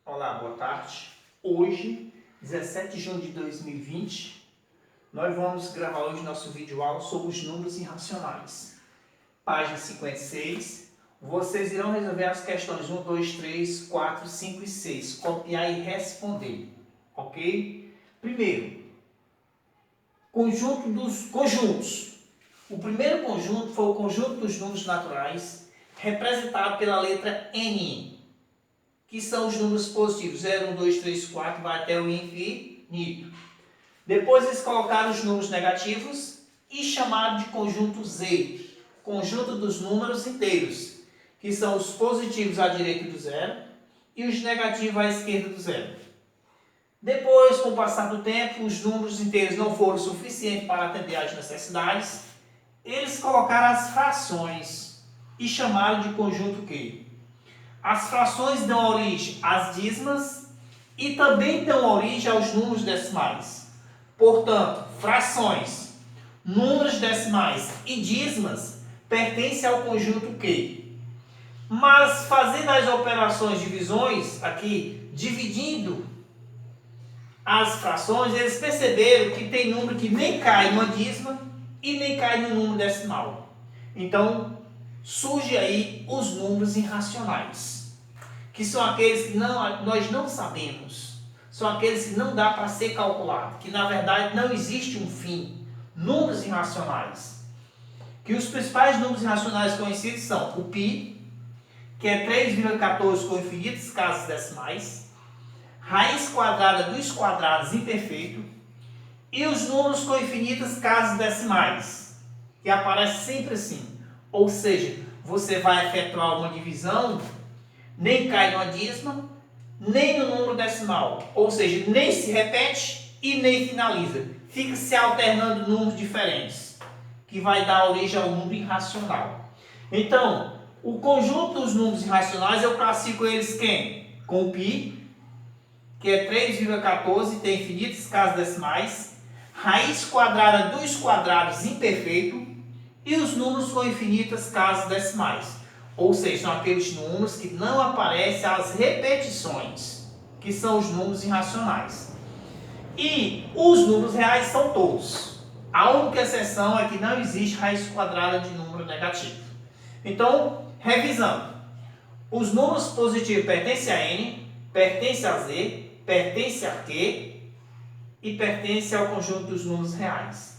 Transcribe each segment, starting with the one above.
Olá, boa tarde. Hoje, 17 de junho de 2020, nós vamos gravar hoje nosso vídeo aula sobre os números irracionais. Página 56. Vocês irão resolver as questões 1, 2, 3, 4, 5 e 6. Copiar e responder. Ok? Primeiro, conjunto dos conjuntos. O primeiro conjunto foi o conjunto dos números naturais, representado pela letra N, que são os números positivos, 0, 1, 2, 3, 4, vai até o infinito. Depois eles colocaram os números negativos e chamaram de conjunto Z, conjunto dos números inteiros, que são os positivos à direita do zero e os negativos à esquerda do zero. Depois, com o passar do tempo, os números inteiros não foram suficientes para atender às necessidades, eles colocaram as frações e chamaram de conjunto Q. As frações dão origem às dízimas e também dão origem aos números decimais. Portanto, frações, números decimais e dízimas pertencem ao conjunto Q. Mas fazendo as operações de divisões, aqui, dividindo as frações, eles perceberam que tem número que nem cai numa dízima e nem cai no número decimal. Então, surge aí os números irracionais, que são aqueles que nós não sabemos, são aqueles que não dá para ser calculado, que na verdade não existe um fim. Números irracionais, que os principais números irracionais conhecidos são o π, que é 3,14 com infinitas casas decimais, raiz quadrada dos quadrados imperfeito e os números com infinitas casas decimais, que aparece sempre assim. Ou seja, você vai efetuar uma divisão, nem cai numa dízima, nem no número decimal. Ou seja, nem se repete e nem finaliza. Fica se alternando números diferentes, que vai dar origem ao número irracional. Então, o conjunto dos números irracionais, eu classifico eles quem? Com o π, que é 3,14, tem infinitas casas decimais, raiz quadrada dos quadrados imperfeito, e os números com infinitas casas decimais. Ou seja, são aqueles números que não aparecem as repetições, que são os números irracionais. E os números reais são todos. A única exceção é que não existe raiz quadrada de número negativo. Então, revisando. Os números positivos pertencem a N, pertencem a Z, pertencem a Q e pertencem ao conjunto dos números reais.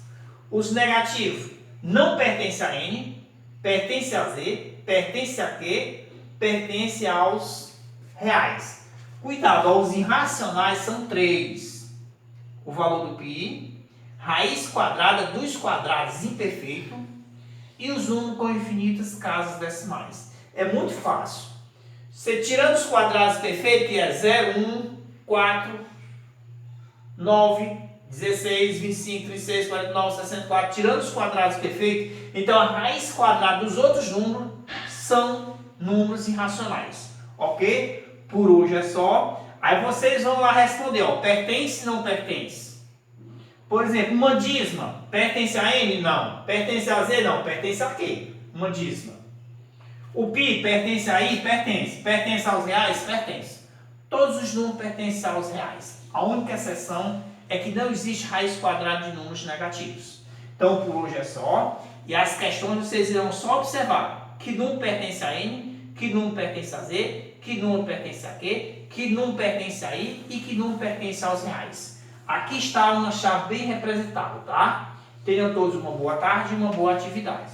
Os negativos não pertencem a N, pertencem a Z, pertencem a Q, pertencem aos reais. Cuidado, os irracionais são 3. O valor do π, raiz quadrada dos quadrados imperfeito e os números com infinitas casas decimais. É muito fácil. Você tirando os quadrados perfeitos, que é 0, 1, 4, 9, 16, 25, 36, 49, 64, tirando os quadrados perfeitos, então a raiz quadrada dos outros números são números irracionais. Ok? Por hoje é só. Aí vocês vão lá responder, ó, pertence ou não pertence? Por exemplo, uma dízima, pertence a N? Não. Pertence a Z? Não. Pertence a Q? Uma dízima. O π pertence a I? Pertence. Pertence aos reais? Pertence. Todos os números pertencem aos reais. A única exceção é que não existe raiz quadrada de números negativos. Então, por hoje é só. E as questões vocês irão só observar que número pertence a N, que número pertence a Z, que número pertence a Q, que número pertence a I e que número pertence aos reais. Aqui está uma chave bem representada, tá? Tenham todos uma boa tarde e uma boa atividade.